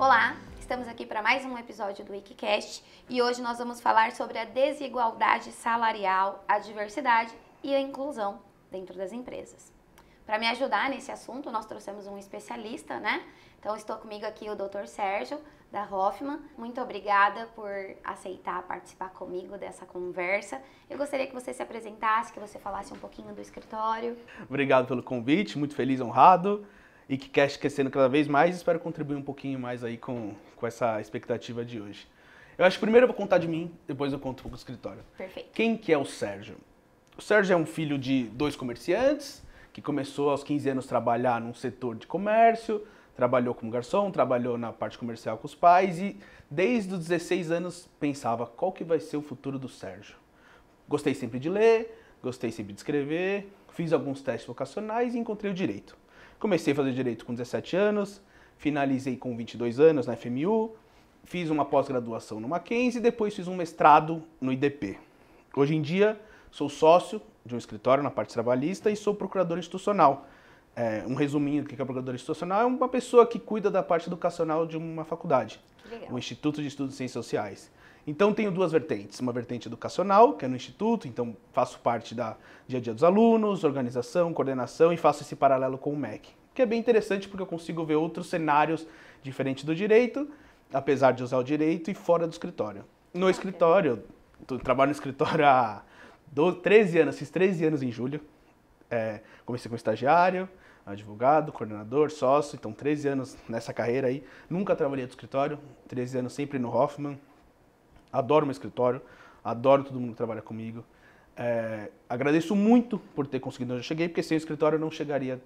Olá, estamos aqui para mais um episódio do Wikicast e hoje nós vamos falar sobre a desigualdade salarial, a diversidade e a inclusão dentro das empresas. Para me ajudar nesse assunto, nós trouxemos um especialista, né? Então, estou comigo aqui o Dr. Sérgio, da Hoffman. Muito obrigada por aceitar participar comigo dessa conversa. Eu gostaria que você se apresentasse, que você falasse um pouquinho do escritório. Obrigado pelo convite, muito feliz, honrado. E que quer crescendo cada vez mais, espero contribuir um pouquinho mais aí com essa expectativa de hoje. Eu acho que primeiro eu vou contar de mim, depois eu conto um pouco do escritório. Perfeito. Quem que é o Sérgio? O Sérgio é um filho de 2 comerciantes, que começou aos 15 anos a trabalhar num setor de comércio, trabalhou como garçom, trabalhou na parte comercial com os pais e desde os 16 anos pensava qual que vai ser o futuro do Sérgio. Gostei sempre de ler, gostei sempre de escrever, fiz alguns testes vocacionais e encontrei o direito. Comecei a fazer direito com 17 anos, finalizei com 22 anos na FMU, fiz uma pós-graduação no Mackenzie e depois fiz um mestrado no IDP. Hoje em dia sou sócio de um escritório na parte trabalhista e sou procurador institucional. Um resuminho do que é procurador institucional, é uma pessoa que cuida da parte educacional de uma faculdade, um Instituto de Estudos de Ciências Sociais. Então tenho 2 vertentes, uma vertente educacional, que é no Instituto, então faço parte da dia a dia dos alunos, organização, coordenação e faço esse paralelo com o MEC, que é bem interessante porque eu consigo ver outros cenários diferentes do direito, apesar de usar o direito e fora do escritório. No escritório, eu trabalho no escritório há 13 anos, fiz 13 anos em julho, comecei como estagiário, advogado, coordenador, sócio, então 13 anos nessa carreira aí, nunca trabalhei no escritório, 13 anos sempre no Hoffman. Adoro meu escritório, adoro todo mundo que trabalha comigo. Agradeço muito por ter conseguido onde eu cheguei, porque sem o escritório eu não chegaria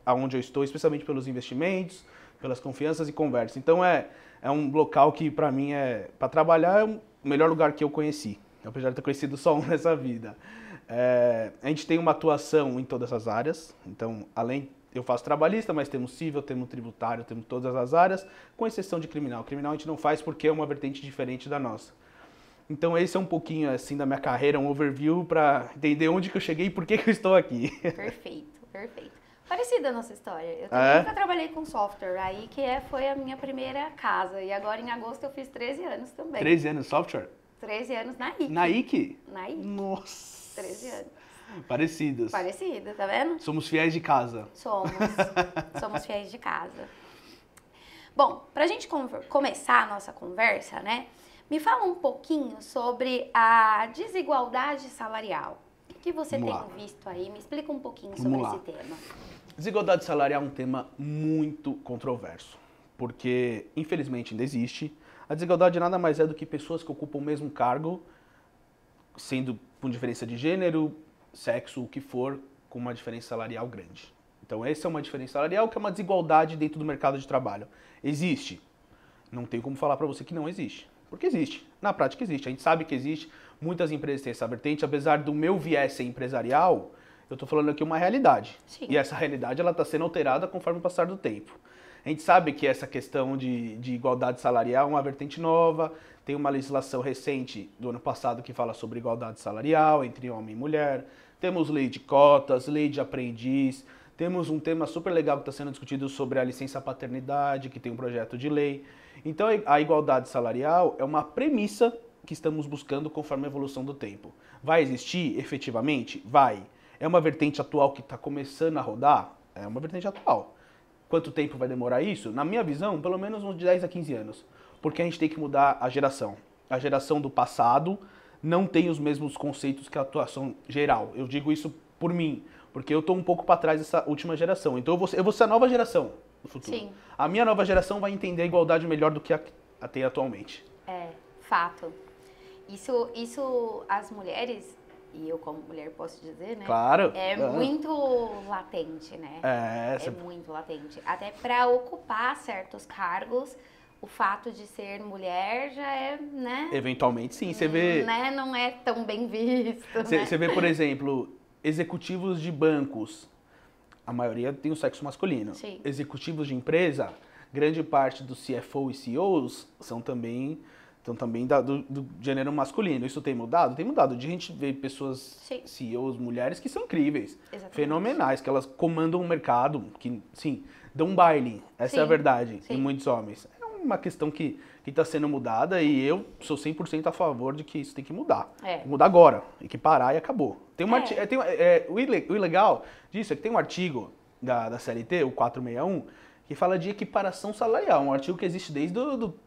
aonde eu estou, especialmente pelos investimentos, pelas confianças e conversas. Então é um local que para mim para trabalhar é o melhor lugar que eu conheci, apesar de ter conhecido só um nessa vida. A gente tem uma atuação em todas as áreas, então eu faço trabalhista, mas temos civil, temos tributário, temos todas as áreas, com exceção de criminal. Criminal a gente não faz porque é uma vertente diferente da nossa. Então esse é um pouquinho assim da minha carreira, um overview para entender onde que eu cheguei e por que eu estou aqui. Perfeito, perfeito. Parecida a nossa história. Eu também nunca trabalhei com software, aí foi a minha primeira casa. E agora em agosto eu fiz 13 anos também. 13 anos software? 13 anos na IC. Na IC? Na IC. Nossa! 13 anos. Parecidas. Parecida, tá vendo? Somos fiéis de casa. Somos fiéis de casa. Bom, pra gente começar a nossa conversa, né? Me fala um pouquinho sobre a desigualdade salarial. O que você tem visto aí? Me explica um pouquinho sobre esse tema. Desigualdade salarial é um tema muito controverso, porque infelizmente ainda existe. A desigualdade nada mais é do que pessoas que ocupam o mesmo cargo, sendo com diferença de gênero, sexo, o que for, com uma diferença salarial grande. Então essa é uma diferença salarial que é uma desigualdade dentro do mercado de trabalho. Existe. Não tem como falar para você que não existe. Porque existe. Na prática existe. A gente sabe que existe. Muitas empresas têm essa vertente. Apesar do meu viés ser empresarial, eu estou falando aqui uma realidade. Sim. E essa realidade está sendo alterada conforme o passar do tempo. A gente sabe que essa questão de igualdade salarial é uma vertente nova. Tem uma legislação recente do ano passado que fala sobre igualdade salarial entre homem e mulher. Temos lei de cotas, lei de aprendiz. Temos um tema super legal que está sendo discutido sobre a licença paternidade, que tem um projeto de lei. Então a igualdade salarial é uma premissa que estamos buscando conforme a evolução do tempo. Vai existir efetivamente? Vai. É uma vertente atual que está começando a rodar? É uma vertente atual. Quanto tempo vai demorar isso? Na minha visão, pelo menos uns 10 a 15 anos. Porque a gente tem que mudar a geração. A geração do passado não tem os mesmos conceitos que a atuação geral. Eu digo isso por mim, porque eu estou um pouco para trás dessa última geração. Então eu vou ser a nova geração no futuro. Sim. A minha nova geração vai entender a igualdade melhor do que a tem atualmente. Fato. Isso as mulheres, e eu como mulher posso dizer, né? Claro. Muito latente, né? É muito latente. Até para ocupar certos cargos, o fato de ser mulher já é, né? Eventualmente, sim. Você vê... Né? Não é tão bem visto, Você vê, por exemplo, executivos de bancos. A maioria tem o sexo masculino. Sim. Executivos de empresa, grande parte dos CFO e CEOs são também do gênero masculino. Isso tem mudado? Tem mudado. A gente vê pessoas, Sim. CEOs, mulheres, que são incríveis, Exatamente. fenomenais, que elas comandam um mercado, que, sim, dão um baile. Essa é a Sim. verdade Sim. em muitos homens. uma questão que está sendo mudada e eu sou 100% a favor de que isso tem que mudar. É. Tem que mudar agora, equiparar e acabou. Tem uma, É. o legal disso é que tem um artigo da CLT, o 461, que fala de equiparação salarial, um artigo que existe desde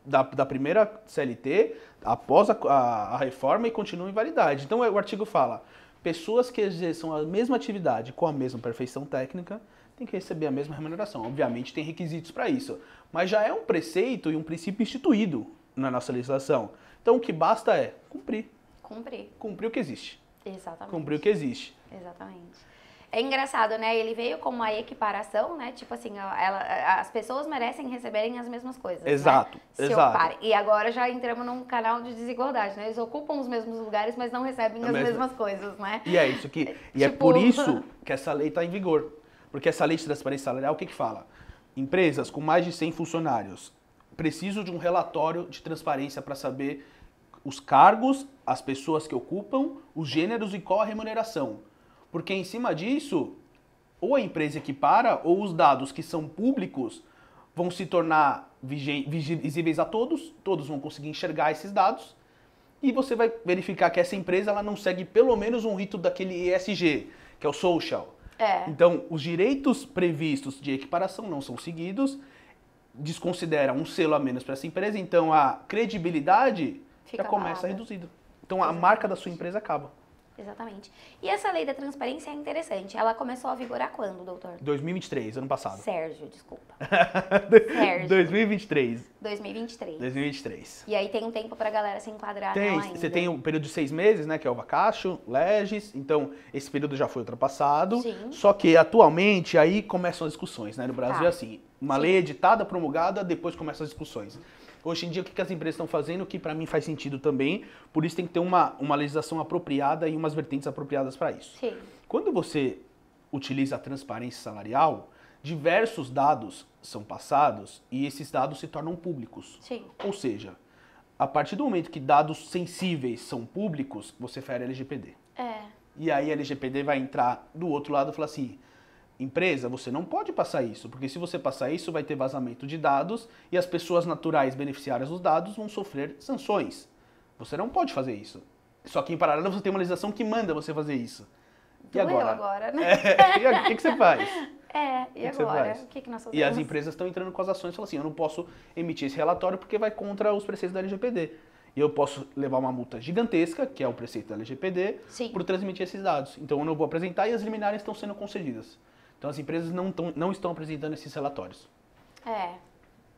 da primeira CLT, após a reforma e continua em validade. Então o artigo fala, pessoas que exerçam a mesma atividade com a mesma perfeição técnica têm que receber a mesma remuneração. Obviamente tem requisitos para isso, mas já é um preceito e um princípio instituído na nossa legislação. Então o que basta é cumprir. Cumprir o que existe. Exatamente. Cumprir o que existe. Exatamente. É engraçado, né? Ele veio como uma equiparação, né? Tipo assim, as pessoas merecem receberem as mesmas coisas. Exato, né? Se exato. ocuparem. E agora já entramos num canal de desigualdade, né? Eles ocupam os mesmos lugares, mas não recebem as mesmas coisas, né? E é isso que. E é por isso que essa lei está em vigor. Porque essa lei de transparência salarial, o que fala? Empresas com mais de 100 funcionários precisam de um relatório de transparência para saber os cargos, as pessoas que ocupam, os gêneros e qual a remuneração. Porque em cima disso, ou a empresa equipara, ou os dados que são públicos vão se tornar visíveis a todos, todos vão conseguir enxergar esses dados, e você vai verificar que essa empresa ela não segue pelo menos um rito daquele ESG, que é o social. Então, os direitos previstos de equiparação não são seguidos, desconsidera um selo a menos para essa empresa, então a credibilidade já começa reduzida. Então, a marca da sua empresa acaba. Exatamente. E essa lei da transparência é interessante. Ela começou a vigorar quando, doutor? 2023, ano passado. Sérgio, desculpa. Sérgio. 2023. 2023. E aí tem um tempo pra galera se enquadrar nela ainda. Você tem um período de 6 meses, né, que é o vacatio, legis, então esse período já foi ultrapassado. Sim. Só que atualmente aí começam as discussões, né? No Brasil é assim, uma Sim. lei editada, promulgada, depois começam as discussões. Hoje em dia, o que as empresas estão fazendo, que para mim faz sentido também, por isso tem que ter uma legislação apropriada e umas vertentes apropriadas para isso. Sim. Quando você utiliza a transparência salarial, diversos dados são passados e esses dados se tornam públicos. Sim. Ou seja, a partir do momento que dados sensíveis são públicos, você fere a LGPD. E aí a LGPD vai entrar do outro lado e falar assim, empresa, você não pode passar isso, porque se você passar isso, vai ter vazamento de dados e as pessoas naturais beneficiárias dos dados vão sofrer sanções. Você não pode fazer isso. Só que em paralelo você tem uma legislação que manda você fazer isso. E agora? Né? O que você faz? E agora? O que nós fazemos? E as empresas estão entrando com as ações e falam assim, eu não posso emitir esse relatório porque vai contra os preceitos da LGPD. E eu posso levar uma multa gigantesca, que é o preceito da LGPD, por transmitir esses dados. Então eu não vou apresentar e as liminares estão sendo concedidas. Então as empresas não estão apresentando esses relatórios.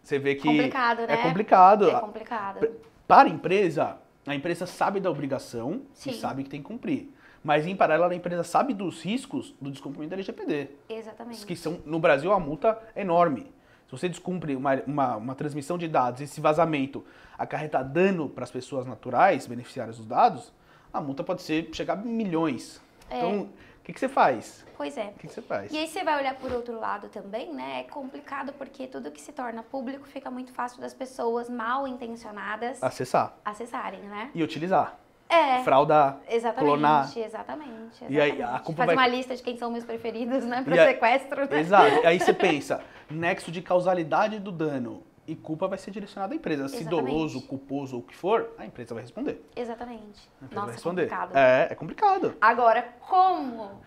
Você vê que complicado, né? É complicado. É complicado. Para a empresa sabe da obrigação e Sim. sabe que tem que cumprir. Mas em paralelo a empresa sabe dos riscos do descumprimento da LGPD. Exatamente. Que são, no Brasil, a multa é enorme. Se você descumpre uma transmissão de dados, esse vazamento acarretar dano para as pessoas naturais, beneficiárias dos dados, a multa pode chegar a milhões. Então, o que você faz? Pois é. O que você faz? E aí você vai olhar por outro lado também, né? É complicado porque tudo que se torna público fica muito fácil das pessoas mal intencionadas acessarem, né? E utilizar. Fraudar, clonar. Exatamente. E aí a culpa Faz uma lista de quem são meus preferidos, né? Para sequestro, né? Exato. Aí você pensa, nexo de causalidade do dano. E culpa vai ser direcionada à empresa. Se doloso, culposo ou o que for, a empresa vai responder. Exatamente. Vai responder. Complicado. É complicado. Agora, como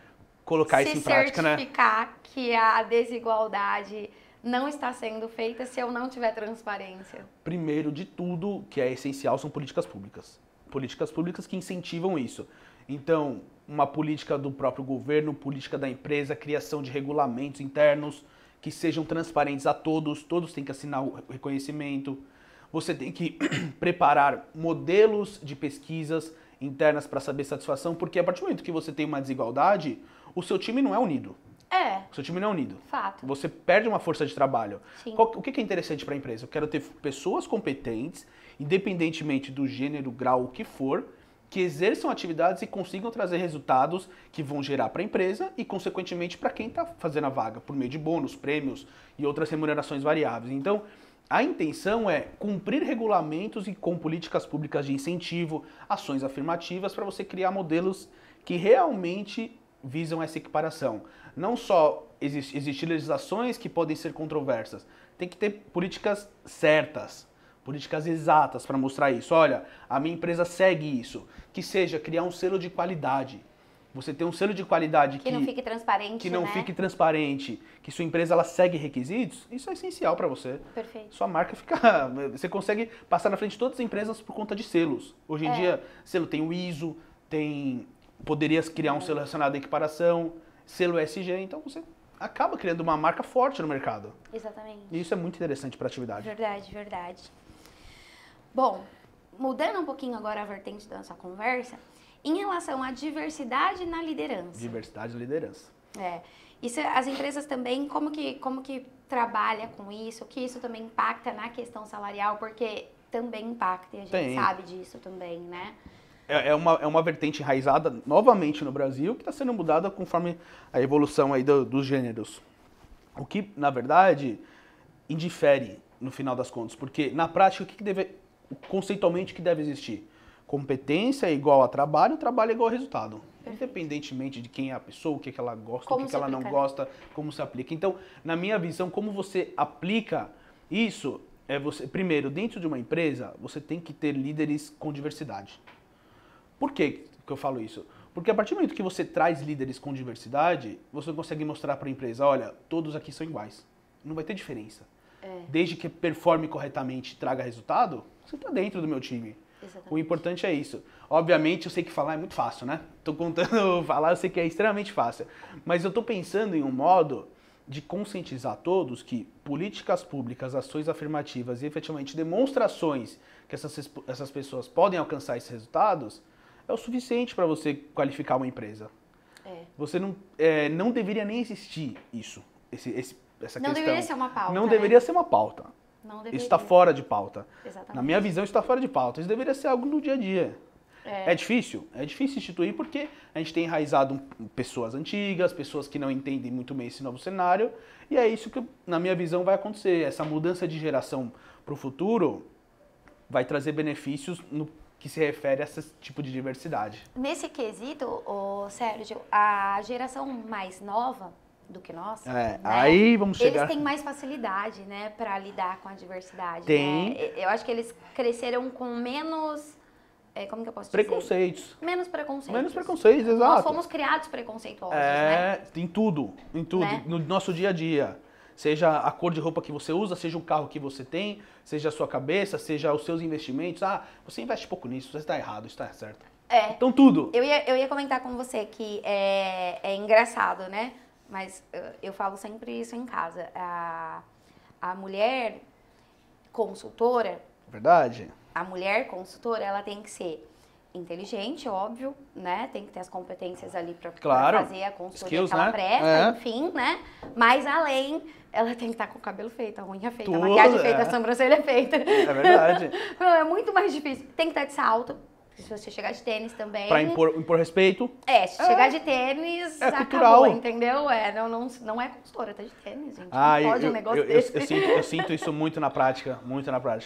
colocar isso em prática, né? certificar que a desigualdade não está sendo feita se eu não tiver transparência? Primeiro de tudo, que é essencial, são políticas públicas. Políticas públicas que incentivam isso. Então, uma política do próprio governo, política da empresa, criação de regulamentos internos que sejam transparentes a todos têm que assinar o reconhecimento. Você tem que preparar modelos de pesquisas internas para saber satisfação, porque a partir do momento que você tem uma desigualdade, o seu time não é unido. O seu time não é unido. Fato. Você perde uma força de trabalho. Sim. O que é interessante para a empresa? Eu quero ter pessoas competentes, independentemente do gênero, grau, o que for, que exerçam atividades e consigam trazer resultados que vão gerar para a empresa e, consequentemente, para quem está fazendo a vaga, por meio de bônus, prêmios e outras remunerações variáveis. Então, a intenção é cumprir regulamentos e com políticas públicas de incentivo, ações afirmativas para você criar modelos que realmente visam essa equiparação. Não só existir legislações que podem ser controversas, tem que ter políticas certas, políticas exatas para mostrar isso. Olha, a minha empresa segue isso. Que seja criar um selo de qualidade. Você tem um selo de qualidade que não fique transparente, que não né? fique transparente, que sua empresa ela segue requisitos, isso é essencial para você. Perfeito. Sua marca fica, você consegue passar na frente de todas as empresas por conta de selos. Hoje em dia, selo tem o ISO, poderia criar um selo relacionado à equiparação, selo ESG, então você acaba criando uma marca forte no mercado. Exatamente. E isso é muito interessante para a atividade. Verdade, verdade. Bom, mudando um pouquinho agora a vertente da nossa conversa, em relação à diversidade na liderança. Diversidade e liderança. Isso, as empresas também, como que trabalha com isso? Que isso também impacta na questão salarial? Porque também impacta e a gente sabe disso também, né? É uma vertente enraizada novamente no Brasil que está sendo mudada conforme a evolução aí dos gêneros. O que, na verdade, indifere no final das contas. Porque, na prática, conceitualmente, o que deve existir? Competência é igual a trabalho é igual a resultado. Perfeito. Independentemente de quem é a pessoa, o que ela gosta, o que ela não gosta, como se aplica. Então, na minha visão, como você aplica isso, primeiro, dentro de uma empresa, você tem que ter líderes com diversidade. Por que eu falo isso? Porque a partir do momento que você traz líderes com diversidade, você consegue mostrar para a empresa, olha, todos aqui são iguais. Não vai ter diferença. Desde que performe corretamente e traga resultado, você está dentro do meu time. Exatamente. O importante é isso. Obviamente, eu sei que falar é muito fácil, né? Tô contando falar, eu sei que é extremamente fácil. Mas eu tô pensando em um modo de conscientizar todos que políticas públicas, ações afirmativas e efetivamente demonstrações que essas pessoas podem alcançar esses resultados é o suficiente para você qualificar uma empresa. Você não deveria nem existir isso, essa questão. Não deveria ser uma pauta. Não deveria ser uma pauta. Isso está fora de pauta. Exatamente. Na minha visão, isso está fora de pauta. Isso deveria ser algo no dia a dia. É difícil? É difícil instituir porque a gente tem enraizado pessoas antigas, pessoas que não entendem muito bem esse novo cenário, e é isso que, na minha visão, vai acontecer. Essa mudança de geração para o futuro vai trazer benefícios no que se refere a esse tipo de diversidade. Nesse quesito, Sérgio, a geração mais nova do que nós, né? Aí vamos chegar... Eles têm mais facilidade, né, para lidar com a diversidade. Tem. Né? Eu acho que eles cresceram com menos, como que eu posso dizer? Preconceitos. Menos preconceitos. Menos preconceitos, exato. Nós fomos criados preconceituosos, né? Em tudo, né? No nosso dia a dia. Seja a cor de roupa que você usa, seja o carro que você tem, seja a sua cabeça, seja os seus investimentos. Você investe pouco nisso, você está errado, isso está certo. Então tudo. Eu ia comentar com você que é engraçado, né? Mas eu falo sempre isso em casa. A mulher consultora... Verdade. A mulher consultora, ela tem que ser inteligente, óbvio, né? Tem que ter as competências ali para fazer a consultoria skills, que ela né? presta, enfim, né? Mas além, ela tem que estar com o cabelo feito, a unha feita, a maquiagem feita, a sobrancelha feita. É verdade. É muito mais difícil. Tem que estar de salto. Se você chegar de tênis também... Pra impor respeito. Se chegar de tênis, acabou, cultural. Entendeu? Não é consultora, tá de tênis, gente. Não pode um negócio desse. Eu sinto isso muito na prática,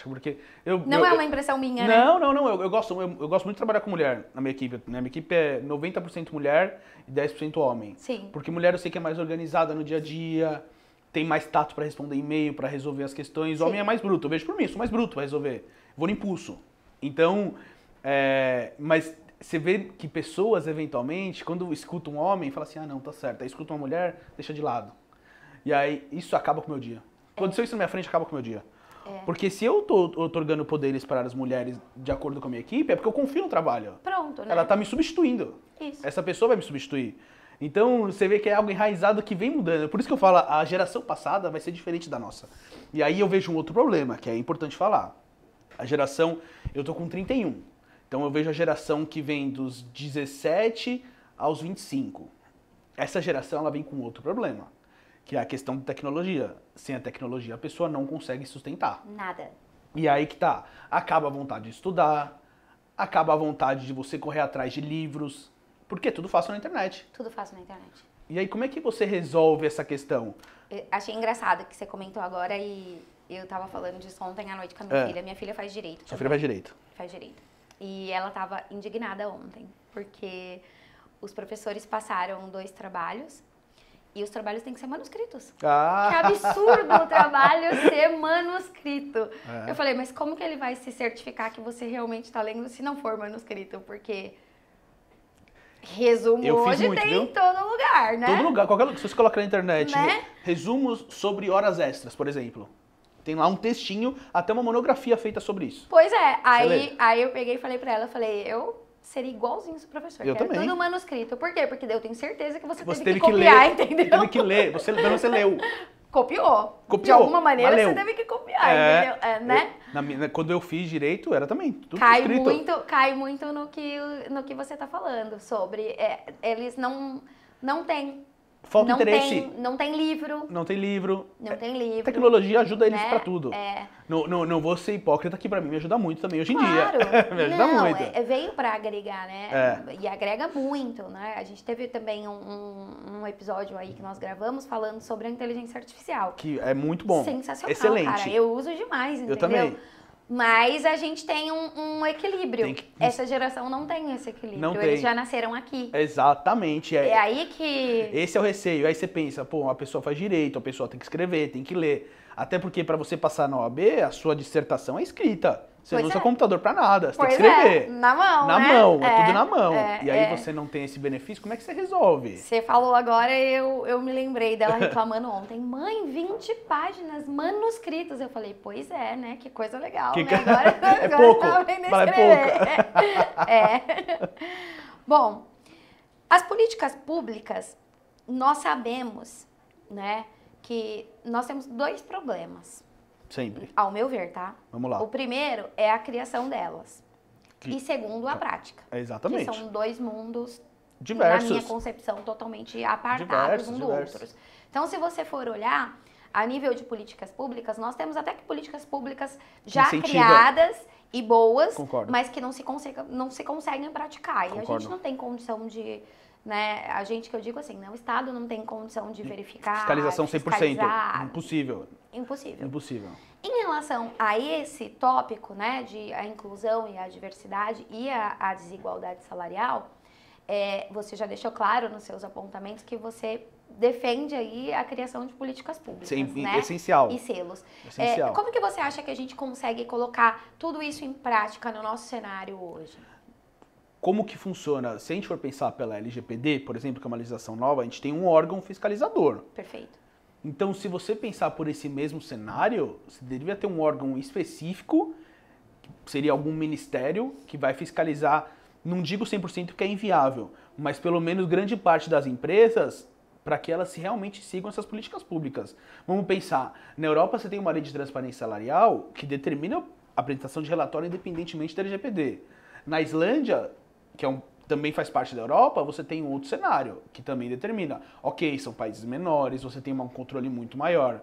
porque... Não é uma impressão minha, né? Não, eu gosto muito de trabalhar com mulher na minha equipe. Minha equipe é 90% mulher e 10% homem. Sim. Porque mulher eu sei que é mais organizada no dia a dia, tem mais tato pra responder e-mail, pra resolver as questões. O homem é mais bruto, eu vejo por mim, sou mais bruto pra resolver. Vou no impulso. Então... mas você vê que pessoas, eventualmente, quando escutam um homem, falam assim, não, tá certo. Aí escuta uma mulher, deixa de lado. E aí, isso acaba com o meu dia. Aconteceu isso na minha frente, acaba com o meu dia. Porque se eu tô otorgando poderes para as mulheres de acordo com a minha equipe, é porque eu confio no trabalho. Pronto, né? Ela tá me substituindo. Isso. Essa pessoa vai me substituir. Então, você vê que é algo enraizado que vem mudando. Por isso que eu falo, a geração passada vai ser diferente da nossa. E aí eu vejo um outro problema, que é importante falar. A geração, eu tô com 31. Então eu vejo a geração que vem dos 17 aos 25. Essa geração ela vem com outro problema, que é a questão de tecnologia. Sem a tecnologia a pessoa não consegue sustentar. Nada. E aí que tá. Acaba a vontade de estudar, acaba a vontade de você correr atrás de livros, porque tudo fácil na internet. Tudo fácil na internet. E aí como é que você resolve essa questão? Eu achei engraçado que você comentou agora e eu tava falando disso ontem à noite com a minha filha. Minha filha faz direito. Sua filha faz direito. Faz direito. E ela estava indignada ontem, porque os professores passaram 2 trabalhos E os trabalhos têm que ser manuscritos. Ah. Que absurdo o trabalho ser manuscrito. É. Eu falei, mas como que ele vai se certificar que você realmente está lendo se não for manuscrito? Porque resumo Eu fiz hoje muito, tem viu? em todo lugar, né? Todo lugar, se você colocar na internet, Né? resumos sobre horas extras, por exemplo. Tem lá um textinho, até uma monografia feita sobre isso. Pois é, lê? aí eu peguei e falei pra ela, eu seria igualzinho esse professor. Eu quero também. tudo manuscrito. Por quê? Porque daí eu tenho certeza que você Você teve teve que copiar, ler, entendeu? teve que ler, você leu. Copiou. De Copiou, alguma maneira valeu. você teve que copiar, entendeu? É, né? Quando eu fiz direito, era também tudo Cai escrito. muito no que você tá falando sobre eles não têm. Falta interesse. Não tem livro. Não tem livro. Não tem livro. Tecnologia ajuda eles né? pra tudo. É. Não vou ser hipócrita, que pra mim me ajuda muito também hoje em Claro. dia. Me ajuda Não, muito. veio pra agregar, né? É. E agrega muito, né? A gente teve também um episódio aí que nós gravamos falando sobre a inteligência artificial. Que é muito bom. Sensacional, Excelente. cara. Eu uso demais, entendeu? Eu também. Mas a gente tem um equilíbrio. Tem Essa geração não tem esse equilíbrio. Não Eles tem. já nasceram aqui. Exatamente. É aí que... Esse é o receio. Aí você pensa, pô, a pessoa faz direito, a pessoa tem que escrever, tem que ler. Até porque para você passar na OAB, a sua dissertação é escrita. Você Pois não usa é. computador para nada, você Pois tem que escrever. na mão, Na né? mão, é tudo na mão. E aí é. você não tem esse benefício, como é que você resolve? Você falou agora, eu me lembrei dela reclamando ontem. Mãe, 20 páginas manuscritas. Eu falei, pois é, né? Que coisa legal, Que né? que- Agora, É agora pouco. tá aprendendo a Fala, é escrever. É. Bom, as políticas públicas, nós sabemos, né, que nós temos dois problemas, Sempre. ao meu ver, tá? Vamos lá. O primeiro é a criação delas. Que- E segundo, a prática. Exatamente. Que são dois mundos, Diversos. na minha concepção, totalmente apartados um do Diversos. outro. Então, se você for olhar, a nível de políticas públicas, nós temos até que políticas públicas já Incentiva. criadas e boas, Concordo. mas que não se conseguem praticar. E a Concordo. gente não tem condição de... Né, a gente que eu digo assim, né, o Estado não tem condição de verificar, Fiscalização de 100%. fiscalizar. Impossível. Impossível. Impossível. Em relação a esse tópico, né, de a inclusão e a diversidade e a desigualdade salarial, você já deixou claro nos seus apontamentos que você defende aí a criação de políticas públicas, Sim, né? essencial. E selos. Essencial. Como que você acha que a gente consegue colocar tudo isso em prática no nosso cenário hoje? Como que funciona? Se a gente for pensar pela LGPD, por exemplo, que é uma legislação nova, a gente tem um órgão fiscalizador. Perfeito. Então, se você pensar por esse mesmo cenário, você deveria ter um órgão específico, que seria algum ministério, que vai fiscalizar, não digo 100% que é inviável, mas pelo menos grande parte das empresas, para que elas realmente sigam essas políticas públicas. Vamos pensar, na Europa você tem uma lei de transparência salarial que determina a apresentação de relatório independentemente da LGPD. Na Islândia, que também faz parte da Europa, você tem um outro cenário, que também determina. Ok, são países menores, você tem um controle muito maior.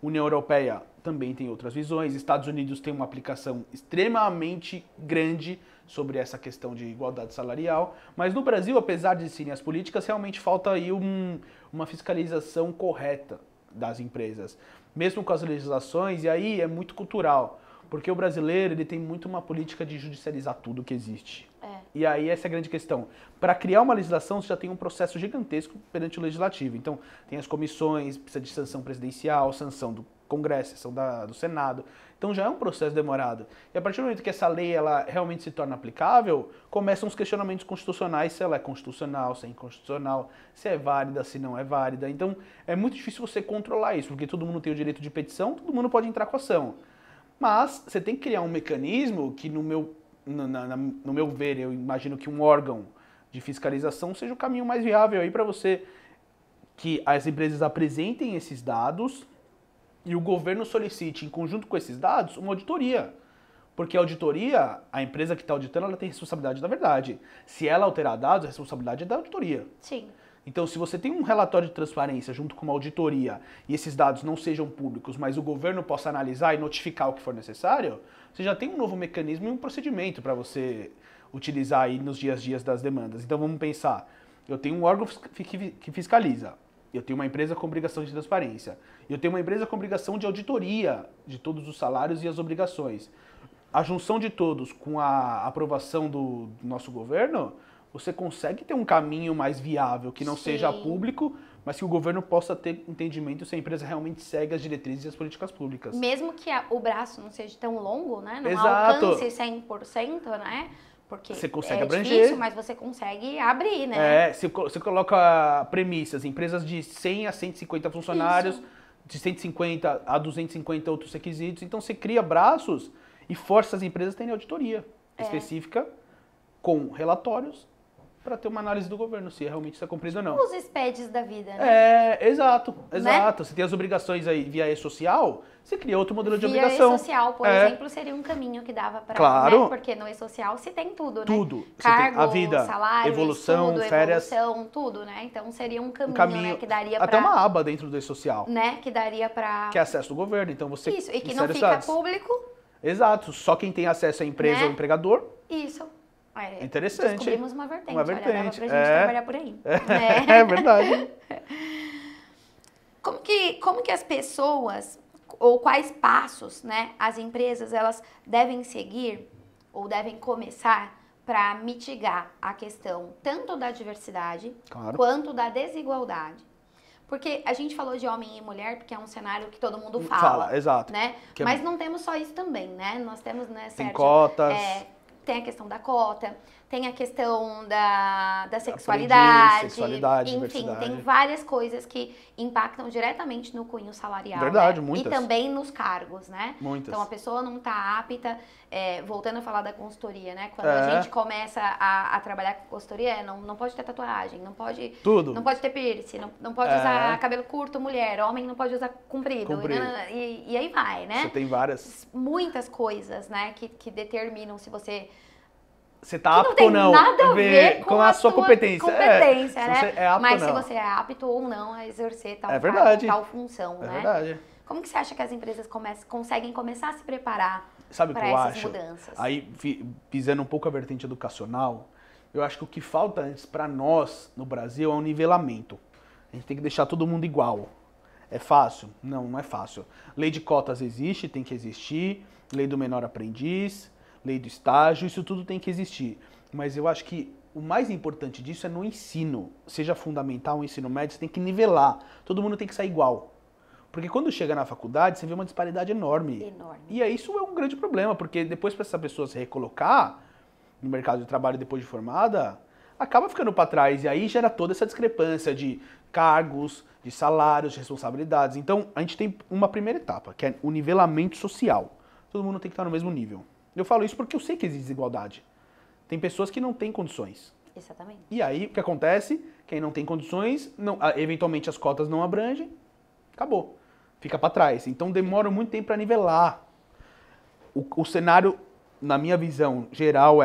União Europeia também tem outras visões. Estados Unidos tem uma aplicação extremamente grande sobre essa questão de igualdade salarial. Mas no Brasil, apesar de serem as políticas, realmente falta aí uma fiscalização correta das empresas. Mesmo com as legislações, e aí é muito cultural. Porque o brasileiro ele tem muito uma política de judicializar tudo que existe. E aí essa é a grande questão. Para criar uma legislação, você já tem um processo gigantesco perante o legislativo. Então, tem as comissões, precisa de sanção presidencial, sanção do Congresso, sanção do Senado. Então, já é um processo demorado. E a partir do momento que essa lei ela realmente se torna aplicável, começam os questionamentos constitucionais, se ela é constitucional, se é inconstitucional, se é válida, se não é válida. Então, é muito difícil você controlar isso, porque todo mundo tem o direito de petição, todo mundo pode entrar com ação. Mas você tem que criar um mecanismo que, no meu ver, eu imagino que um órgão de fiscalização seja o caminho mais viável aí para você que as empresas apresentem esses dados e o governo solicite, em conjunto com esses dados, uma auditoria. Porque a auditoria, a empresa que está auditando, ela tem responsabilidade da verdade. Se ela alterar dados, a responsabilidade é da auditoria. Sim. Então, se você tem um relatório de transparência junto com uma auditoria e esses dados não sejam públicos, mas o governo possa analisar e notificar o que for necessário, você já tem um novo mecanismo e um procedimento para você utilizar aí nos dias a dias das demandas. Então, vamos pensar, eu tenho um órgão que fiscaliza, eu tenho uma empresa com obrigação de transparência, eu tenho uma empresa com obrigação de auditoria de todos os salários e as obrigações. A junção de todos com a aprovação do nosso governo, você consegue ter um caminho mais viável, que não Sim. seja público, mas que o governo possa ter entendimento se a empresa realmente segue as diretrizes e as políticas públicas. Mesmo que o braço não seja tão longo, né? Não Exato. alcance 100%, né? Porque você consegue é abranger. difícil, mas você consegue abrir, né? Você coloca premissas, empresas de 100 a 150 funcionários, Isso. de 150 a 250 outros requisitos. Então você cria braços e força as empresas a terem auditoria específica com relatórios para ter uma análise do governo, se realmente isso é cumprido ou não. Os SPEDs da vida, né? Exato. Você tem as obrigações aí via e-social, você cria outro modelo de obrigação. Via e-social, por exemplo, seria um caminho que dava para... Claro. Né? Porque no e-social se tem tudo, né? Tudo. Cargo, a vida, salário, evolução, estudo, férias. evolução, tudo, né? Então seria um caminho, né? Que daria até pra... uma aba dentro do e-social. Né? Que daria para... Que é acesso do governo, então você... Isso, e que não fica dados. público. Exato, só quem tem acesso é a empresa Né? ou o empregador. Isso. Interessante. Descobrimos uma vertente. Uma vertente. Olha, dava pra gente trabalhar por aí. É verdade. Como que as pessoas, ou quais passos, né, as empresas, elas devem seguir ou devem começar para mitigar a questão tanto da diversidade quanto da desigualdade? Porque a gente falou de homem e mulher, porque é um cenário que todo mundo fala. Exato. Né? Mas não temos só isso também, né? Nós temos, né, Sérgio? Tem cotas. Tem a questão da cota, tem a questão da sexualidade, enfim, tem várias coisas que impactam diretamente no cunho salarial. Verdade, né? muitas. E também nos cargos, né? Muitas. Então a pessoa não está apta, voltando a falar da consultoria, né? Quando a gente começa a trabalhar com consultoria, não pode ter tatuagem, não pode, tudo. Não pode ter piercing, não pode usar cabelo curto, mulher, homem não pode usar comprido. E aí vai, né? Você tem várias. Muitas coisas, né, que determinam se você tá apto ou não. Não tem nada a ver com a sua competência, né? Se apto mas ou não. se você é apto ou não a exercer tal função, né? Verdade. Como que você acha que as empresas conseguem começar a se preparar para essas mudanças? Aí, pisando um pouco a vertente educacional, eu acho que o que falta antes para nós, no Brasil, é um nivelamento. A gente tem que deixar todo mundo igual. É fácil? Não é fácil. Lei de cotas existe, tem que existir. Lei do menor aprendiz, lei do estágio, isso tudo tem que existir. Mas eu acho que o mais importante disso é no ensino. Seja fundamental ou ensino médio, você tem que nivelar. Todo mundo tem que sair igual. Porque quando chega na faculdade, você vê uma disparidade enorme. E aí isso é um grande problema, porque depois para essa pessoa se recolocar no mercado de trabalho depois de formada, acaba ficando para trás. E aí gera toda essa discrepância de cargos, de salários, de responsabilidades. Então, a gente tem uma primeira etapa, que é o nivelamento social. Todo mundo tem que estar no mesmo nível. Eu falo isso porque eu sei que existe desigualdade. Tem pessoas que não têm condições. Exatamente. E aí, o que acontece? Quem não tem condições, eventualmente as cotas não abrangem, acabou. Fica para trás. Então, demora muito tempo para nivelar. O cenário, na minha visão geral,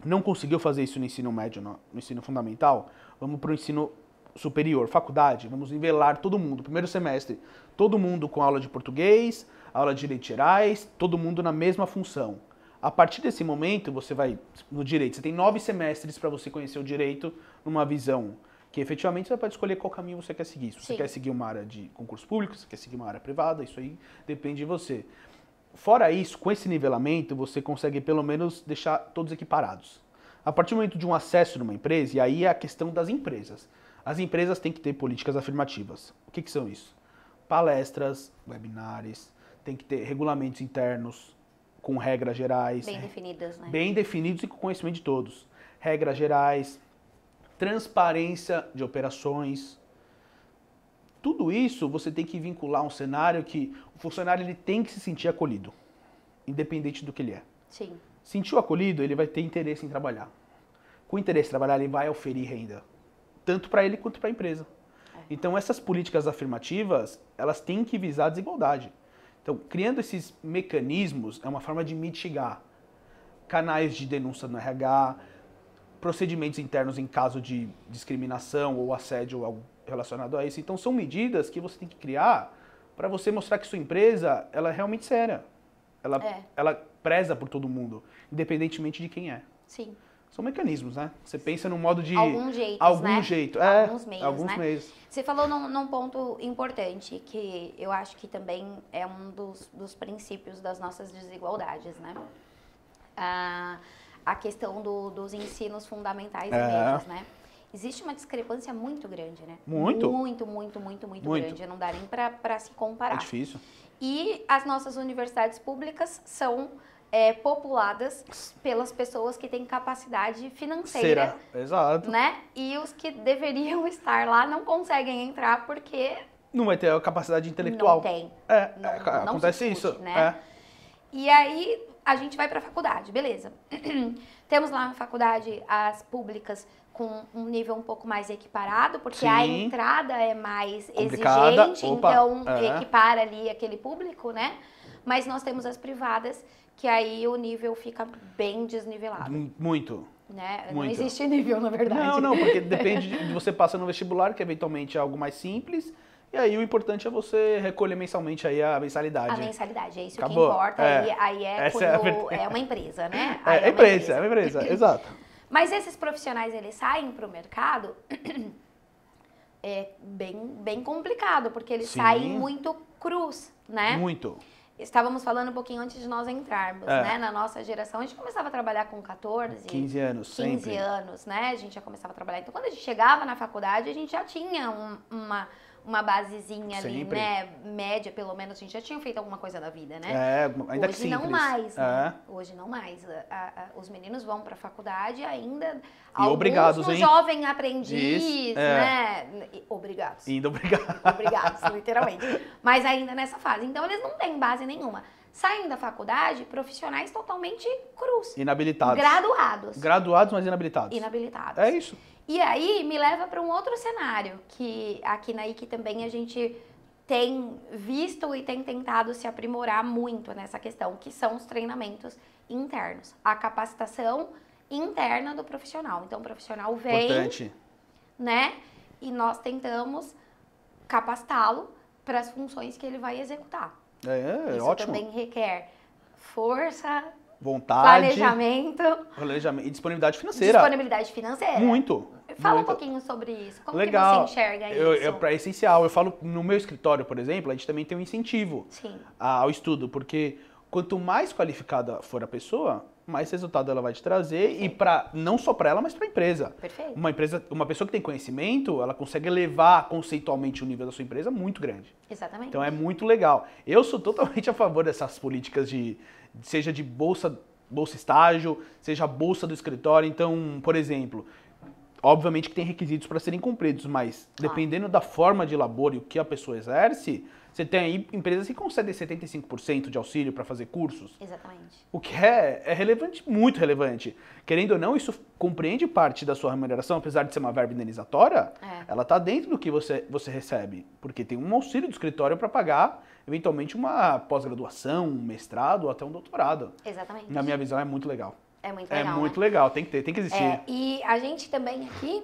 não conseguiu fazer isso no ensino médio, no ensino fundamental, vamos para o ensino superior, faculdade, vamos nivelar todo mundo. Primeiro semestre, todo mundo com aula de português, aula de direitos gerais, todo mundo na mesma função. A partir desse momento, você vai no direito. Você tem 9 semestres para você conhecer o direito numa visão que efetivamente você pode escolher qual caminho você quer seguir. Se você quer seguir uma área de concurso público, se você quer seguir uma área privada, isso aí depende de você. Fora isso, com esse nivelamento, você consegue pelo menos deixar todos equiparados. A partir do momento de um acesso numa empresa, e aí é a questão das empresas. As empresas têm que ter políticas afirmativas. O que são isso? Palestras, webinars, tem que ter regulamentos internos com regras gerais. Bem definidas, né? Bem definidos e com conhecimento de todos. Regras gerais, transparência de operações. Tudo isso você tem que vincular a um cenário que o funcionário ele tem que se sentir acolhido, independente do que ele é. Sim. Sentiu acolhido, ele vai ter interesse em trabalhar. Com interesse em trabalhar, ele vai oferir renda, tanto para ele quanto para a empresa. Então, essas políticas afirmativas, elas têm que visar a desigualdade. Então, criando esses mecanismos é uma forma de mitigar canais de denúncia no RH, procedimentos internos em caso de discriminação ou assédio ou algo relacionado a isso. Então, são medidas que você tem que criar para você mostrar que sua empresa ela é realmente séria. Ela preza por todo mundo, independentemente de quem é. Sim. São mecanismos, né? Você pensa no modo de... Algum jeito, Alguns meios. Você falou num ponto importante, que eu acho que também é um dos princípios das nossas desigualdades, né? A questão dos ensinos fundamentais e médios, né? existe uma discrepância muito grande, né? Muito? Muito grande. Não dá nem para se comparar. É difícil. E as nossas universidades públicas são populadas pelas pessoas que têm capacidade financeira, Exato. né? E os que deveriam estar lá não conseguem entrar porque Não vai ter a capacidade intelectual. não tem. Não Acontece se discute, isso. né? E aí a gente vai para a faculdade, beleza? Temos lá na faculdade as públicas com um nível um pouco mais equiparado, porque a Sim. entrada é mais Complicada. exigente, Opa. então equipara ali aquele público, né? Mas nós temos as privadas, que aí o nível fica bem desnivelado, Muito. né? Não Muito. existe nível, na verdade. Não, porque depende de você passa no vestibular, que eventualmente é algo mais simples, e aí o importante é você recolher mensalmente aí a mensalidade. A mensalidade, é isso Acabou. que importa. Aí é Essa é a quando verdade. é uma empresa, né? É Aí uma empresa, exato. Mas esses profissionais, eles saem para o mercado bem complicado, porque eles Sim. saem muito crus, né? Muito. Estávamos falando um pouquinho antes de nós entrarmos, É. né? Na nossa geração, a gente começava a trabalhar com 14, 15 anos, 15 sempre. anos, né? A gente já começava a trabalhar. Então, quando a gente chegava na faculdade, a gente já tinha uma basezinha ali, Sempre. né? Média, pelo menos, a gente já tinha feito alguma coisa na vida, né? Ainda que Hoje simples. não mais, né? É. Hoje não mais. Os meninos vão para a faculdade ainda. E obrigados, no hein? jovem aprendiz, Isso, né? Obrigados. Ainda obrigado. Obrigados, literalmente. Mas ainda nessa fase. Então, eles não têm base nenhuma. Saem da faculdade profissionais totalmente crus. Inabilitados. Graduados. Graduados, mas inabilitados. Inabilitados. É isso. E aí me leva para um outro cenário, que aqui na IC também a gente tem visto e tem tentado se aprimorar muito nessa questão, que são os treinamentos internos. A capacitação interna do profissional. Então o profissional vem, Importante. né? E nós tentamos capacitá-lo para as funções que ele vai executar. Isso Ótimo. também requer força, Vontade, planejamento e disponibilidade financeira. disponibilidade financeira. Muito. Fala muito. um pouquinho sobre isso. Como Legal. que você enxerga isso? É essencial. Eu falo, no meu escritório, por exemplo, a gente também tem um incentivo Sim. ao estudo, porque quanto mais qualificada for a pessoa, mais resultado ela vai te trazer, e não só para ela, mas para a empresa. Perfeito. Uma pessoa que tem conhecimento, ela consegue elevar conceitualmente o nível da sua empresa muito grande. Exatamente. Então é muito legal. Eu sou totalmente a favor dessas políticas seja de bolsa estágio, seja a bolsa do escritório. Então, por exemplo, obviamente que tem requisitos para serem cumpridos, mas dependendo da forma de labor e o que a pessoa exerce, você tem aí empresas que concedem 75% de auxílio para fazer cursos. Exatamente. O que é relevante, muito relevante. Querendo ou não, isso compreende parte da sua remuneração, apesar de ser uma verba indenizatória, ela está dentro do que você recebe, porque tem um auxílio do escritório para pagar, eventualmente, uma pós-graduação, um mestrado ou até um doutorado. Exatamente. Na minha visão, é muito legal. É muito legal, É muito legal, tem que ter, tem que existir. E a gente também aqui,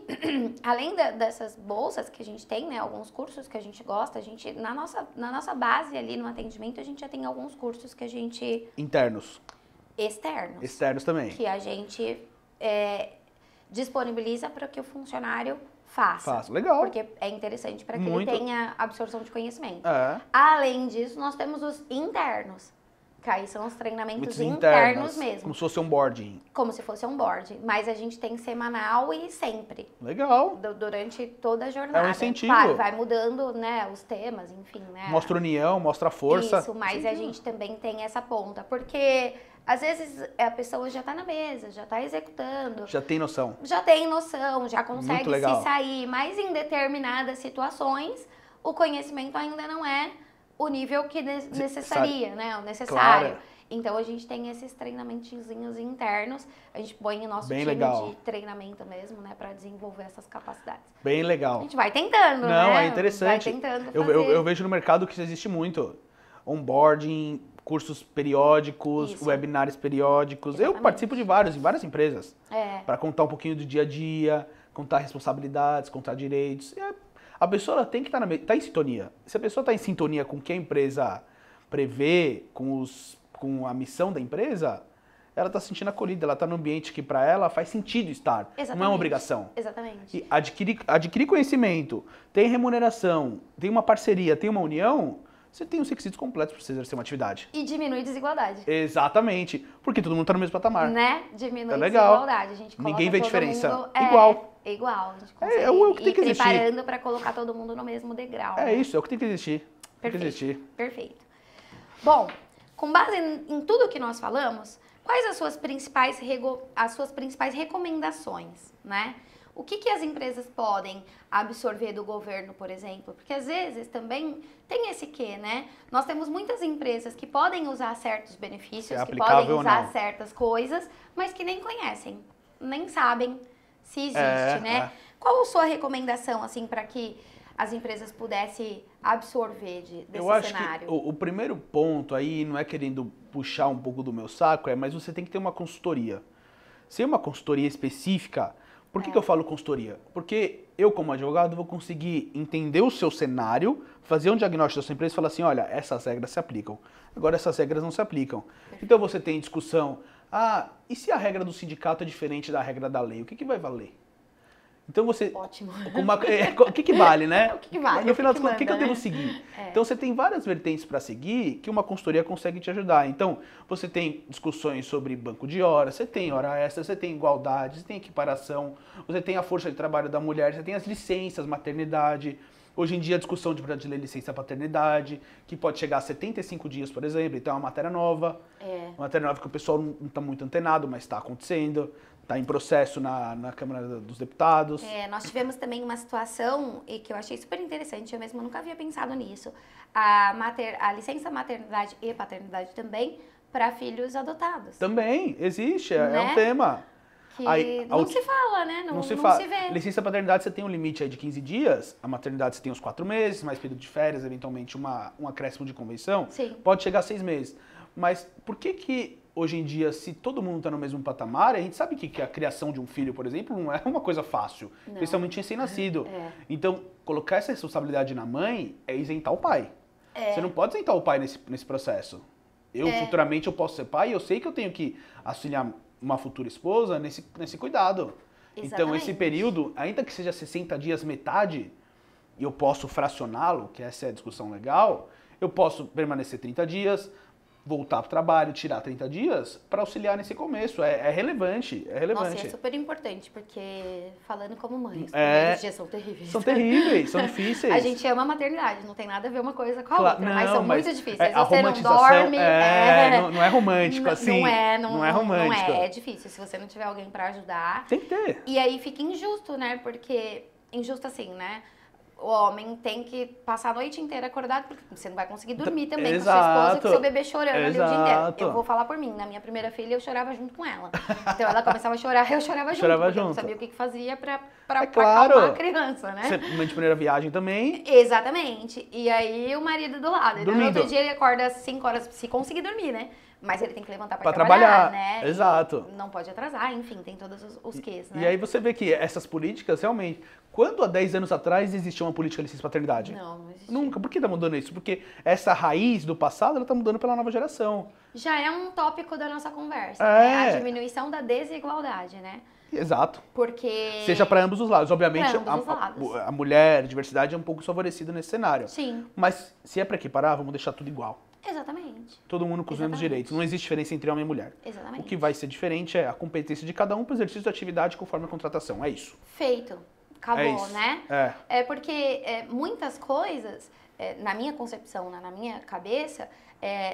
além dessas bolsas que a gente tem, né, alguns cursos que a gente gosta, a gente, na nossa base ali no atendimento, a gente já tem alguns cursos que a gente... Internos. Externos. Externos também. Que a gente disponibiliza para que o funcionário faça. Legal. Porque é interessante para que Muito. ele tenha absorção de conhecimento. É. Além disso, nós temos os internos. Que aí são os treinamentos Muitos internos mesmo. Como se fosse onboarding. Como se fosse um board. Mas a gente tem semanal e sempre. Legal. Durante toda a jornada. É um incentivo. Claro, vai mudando, né, os temas, enfim, né? Mostra união, mostra força. Isso, mas a gente também tem essa ponta. Porque, às vezes, a pessoa já tá na mesa, já tá executando. Já tem noção. Já tem noção, já Muito consegue legal. se sair. Mas em determinadas situações, o conhecimento ainda não é o nível que necessaria, né? O necessário. Claro. Então a gente tem esses treinamentozinhos internos, a gente põe o nosso Bem time legal. de treinamento mesmo, né, para desenvolver essas capacidades. Bem A legal. gente vai tentando, Não, né? é interessante. Vai tentando Eu fazer. vejo no mercado que isso existe muito. Onboarding, cursos periódicos, Isso. webinários periódicos. Exatamente. Eu participo de vários, em várias empresas. É, Para contar um pouquinho do dia a dia, contar responsabilidades, contar direitos. E a pessoa ela tem que estar em sintonia. Se a pessoa está em sintonia com o que a empresa prevê, com a missão da empresa, ela está se sentindo acolhida, ela está no ambiente que para ela faz sentido estar. Não é Exatamente. uma obrigação. exatamente. E adquirir conhecimento, tem remuneração, tem uma parceria, tem uma união, você tem os requisitos completos para você exercer uma atividade. E diminui desigualdade. Exatamente, porque todo mundo está no mesmo patamar. Né? Diminui legal. desigualdade. A gente coloca Ninguém vê todo diferença. mundo, Igual. É igual. A gente consegue É o que tem que ir existir. preparando para colocar todo mundo no mesmo degrau. É né? isso, é o que tem que existir. Tem que Perfeito. existir. Perfeito. Bom, com base em tudo que nós falamos, quais as suas principais recomendações, né? O que as empresas podem absorver do governo, por exemplo? Porque às vezes também tem esse quê, né? Nós temos muitas empresas que podem usar certos benefícios, que podem usar certas coisas, mas que nem conhecem, nem sabem se existe, né? Qual a sua recomendação, assim, para que as empresas pudessem absorver desse Eu acho cenário? que o primeiro ponto aí, não é querendo puxar um pouco do meu saco, mas você tem que ter uma consultoria. Se é uma consultoria específica, por que eu falo consultoria? Porque eu, como advogado, vou conseguir entender o seu cenário, fazer um diagnóstico da sua empresa e falar assim, olha, essas regras se aplicam, agora essas regras não se aplicam. Então você tem discussão, e se a regra do sindicato é diferente da regra da lei, o que vai valer? Então você... Ótimo. O que vale, né? O que vale? No final das contas, o que eu manda, devo seguir? Então você tem várias vertentes para seguir que uma consultoria consegue te ajudar. Então você tem discussões sobre banco de horas, você tem hora extra, você tem igualdade, você tem equiparação, você tem a força de trabalho da mulher, você tem as licenças, maternidade. Hoje em dia a discussão de lei licença paternidade, que pode chegar a 75 dias, por exemplo, então é uma matéria nova. Uma matéria nova que o pessoal não está muito antenado, mas está acontecendo. Está em processo na Câmara dos Deputados. Nós tivemos também uma situação e que eu achei super interessante, eu mesma nunca havia pensado nisso. A licença maternidade e paternidade também para filhos adotados. Também, existe, Né? é um tema. Que não se fala, né? Não se vê. Licença paternidade você tem um limite aí de 15 dias, a maternidade você tem os 4 meses, mais período de férias, eventualmente um acréscimo de convenção. Sim. Pode chegar a 6 meses. Mas por que hoje em dia, se todo mundo está no mesmo patamar, a gente sabe que a criação de um filho, por exemplo, não é uma coisa fácil, especialmente recém-nascido. Então, colocar essa responsabilidade na mãe é isentar o pai. Você não pode isentar o pai nesse processo. Futuramente, eu posso ser pai e eu sei que eu tenho que auxiliar uma futura esposa nesse cuidado. Exatamente. Então, esse período, ainda que seja 60 dias, metade, e eu posso fracioná-lo, que essa é a discussão legal, eu posso permanecer 30 dias, voltar para o trabalho, tirar 30 dias para auxiliar nesse começo. É relevante, é relevante. Nossa, é super importante, porque falando como mãe, os primeiros dias são terríveis. São terríveis, são difíceis. A gente ama a maternidade, não tem nada a ver uma coisa com a outra, mas são muito difíceis. A você não romantização dorme... não é romântico assim. Não é romântico. É difícil, se você não tiver alguém para ajudar. Tem que ter. E aí fica injusto, né? Porque, injusto assim, né? O homem tem que passar a noite inteira acordado, porque você não vai conseguir dormir também com a sua esposa, com o seu bebê chorando ali o dia inteiro. Eu vou falar por mim, na minha primeira filha eu chorava junto com ela. Então ela começava a chorar, eu chorava junto, porque eu não sabia o que fazia pra acalmar a criança, né? Você, mãe de primeira viagem também. Exatamente. E aí o marido do lado. Então, no outro dia ele acorda às 5 horas, se conseguir dormir, né? Mas ele tem que levantar pra trabalhar, né? Exato. E não pode atrasar, enfim, tem todos os quês, né? E aí você vê que essas políticas, realmente, quando há 10 anos atrás existia uma política de licença paternidade? Não existia. Nunca. Por que tá mudando isso? Porque essa raiz do passado, ela tá mudando pela nova geração. Já é um tópico da nossa conversa, né? A diminuição da desigualdade, né? Exato. Porque... Seja para ambos os lados. Obviamente, a mulher, a diversidade é um pouco favorecida nesse cenário. Sim. Mas se é para equiparar, vamos deixar tudo igual. Exatamente. Todo mundo com os mesmos direitos. Não existe diferença entre homem e mulher. Exatamente. O que vai ser diferente é a competência de cada um para o exercício da atividade conforme a contratação. É isso. Feito. Acabou, né? É porque muitas coisas, na minha concepção, na minha cabeça,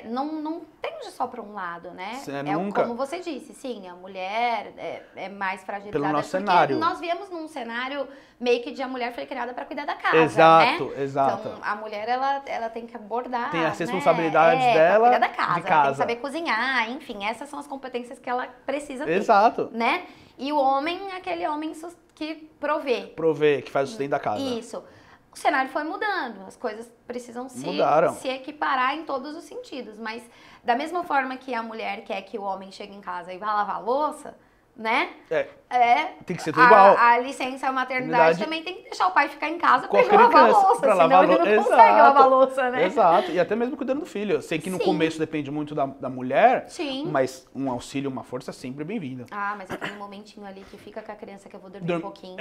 não tende só para um lado, né? Nunca. Como você disse, sim, a mulher é mais fragilizada. Pelo nosso porque cenário. Nós viemos num cenário meio que de a mulher foi criada para cuidar da casa, exato, né? Exato. Então, a mulher, ela tem que abordar, tem as responsabilidades dela cuidar da casa, de casa. Ela tem que saber cozinhar, enfim, essas são as competências que ela precisa ter. Exato. Né? E o homem é aquele homem que provê. Provê, que faz o sustento da casa. Isso. O cenário foi mudando, as coisas precisam se equiparar em todos os sentidos. Mas da mesma forma que a mulher quer que o homem chegue em casa e vá lavar a louça, né? Tem que ser tudo igual. A licença maternidade também tem que deixar o pai ficar em casa com pra ele lavar a louça, pra senão ele não consegue lavar a louça, né? Exato, e até mesmo cuidando do filho. Eu sei que no começo depende muito da mulher, Sim. mas um auxílio, uma força é sempre bem-vindo. Ah, mas aquele momentinho ali que fica com a criança que eu vou dormir um pouquinho,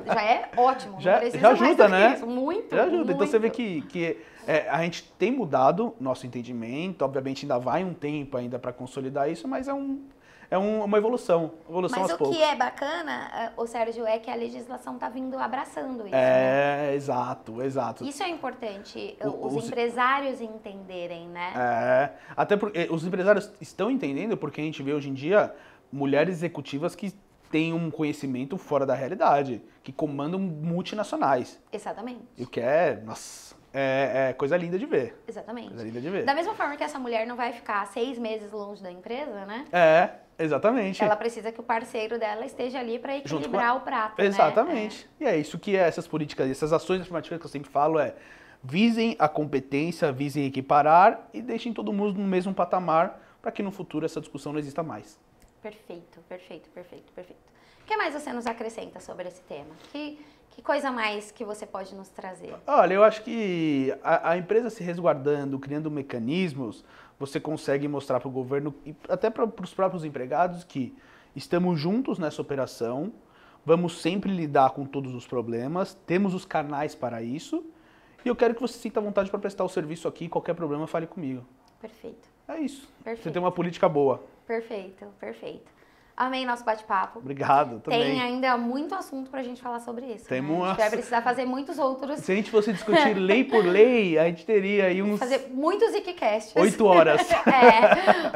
já é ótimo. Já ajuda, né? Isso. Muito, já ajuda. muito. Então você vê que a gente tem mudado nosso entendimento, obviamente ainda vai um tempo ainda para consolidar isso, mas é uma evolução Mas aos poucos. Mas o que é bacana, o Sérgio, é que a legislação tá vindo abraçando isso, né? Exato. Isso é importante, os empresários entenderem, né? Até porque os empresários estão entendendo, porque a gente vê hoje em dia mulheres executivas que têm um conhecimento fora da realidade, que comandam multinacionais. Exatamente. E o que é coisa linda de ver. Exatamente. Coisa linda de ver. Da mesma forma que essa mulher não vai ficar 6 meses longe da empresa, né? Exatamente. Ela precisa que o parceiro dela esteja ali para equilibrar o prato, Exatamente. né? E é isso que essas políticas, essas ações afirmativas que eu sempre falo visem a competência, visem equiparar e deixem todo mundo no mesmo patamar para que no futuro essa discussão não exista mais. Perfeito. O que mais você nos acrescenta sobre esse tema? Que coisa mais que você pode nos trazer? Olha, eu acho que a empresa se resguardando, criando mecanismos, você consegue mostrar para o governo e até para os próprios empregados que estamos juntos nessa operação, vamos sempre lidar com todos os problemas, temos os canais para isso e eu quero que você sinta vontade para prestar o serviço aqui, qualquer problema fale comigo. Perfeito. É isso. Perfeito. Você tem uma política boa. Perfeito. Amei nosso bate-papo. Obrigado, também. Tem ainda muito assunto pra gente falar sobre isso. Temos né? A gente vai precisar fazer muitos outros. Se a gente fosse discutir lei por lei, a gente teria aí uns... Fazer muitos Ikicasts. 8 horas.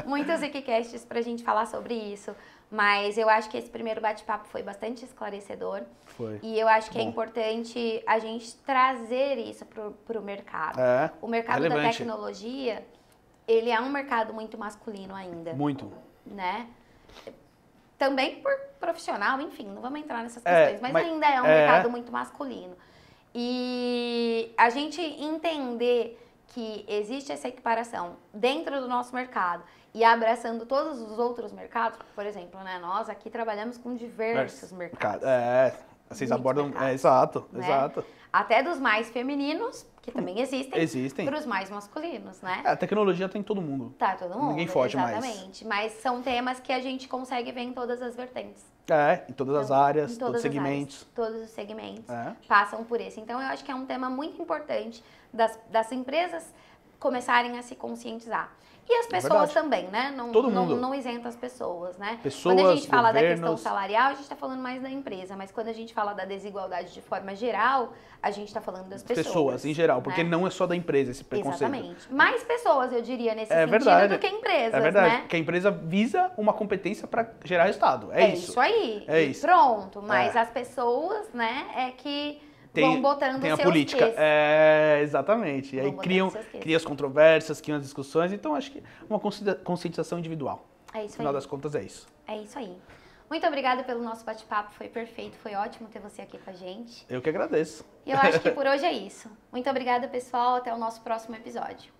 Muitos Ikicasts pra gente falar sobre isso. Mas eu acho que esse primeiro bate-papo foi bastante esclarecedor. Foi. E eu acho que é importante a gente trazer isso pro mercado. O mercado da tecnologia, ele é um mercado muito masculino ainda. Muito. Né? Também por profissional, enfim, não vamos entrar nessas questões, mas ainda é um mercado muito masculino. E a gente entender que existe essa equiparação dentro do nosso mercado e abraçando todos os outros mercados, por exemplo, né, nós aqui trabalhamos com diversos mercados. Vocês abordam... mercados, exato. Até dos mais femininos, que também existem. Para os mais masculinos, né? A tecnologia tá em todo mundo. Tá, todo mundo. Ninguém foge mais. Exatamente. Mas são temas que a gente consegue ver em todas as vertentes. Em todas as áreas, todos os segmentos. Todos os segmentos passam por isso. Então, eu acho que é um tema muito importante das empresas começarem a se conscientizar. E as pessoas também, né? Não isenta as pessoas, né? Pessoas, quando a gente fala governos... da questão salarial, a gente está falando mais da empresa. Mas quando a gente fala da desigualdade de forma geral, a gente está falando das pessoas. Pessoas, em geral, porque não é só da empresa esse preconceito. Exatamente. Mais pessoas, eu diria, nesse sentido do que empresas, É verdade, né? porque a empresa visa uma competência para gerar resultado. É isso aí. É isso. Pronto. Mas as pessoas, né, que... vão botando tem a seus política. quês. Exatamente. E aí cria as controvérsias, criam as discussões. Então, acho que uma conscientização individual. É isso aí. No final das contas, é isso. É isso aí. Muito obrigada pelo nosso bate-papo. Foi perfeito. Foi ótimo ter você aqui com a gente. Eu que agradeço. E eu acho que por hoje é isso. Muito obrigada, pessoal. Até o nosso próximo episódio.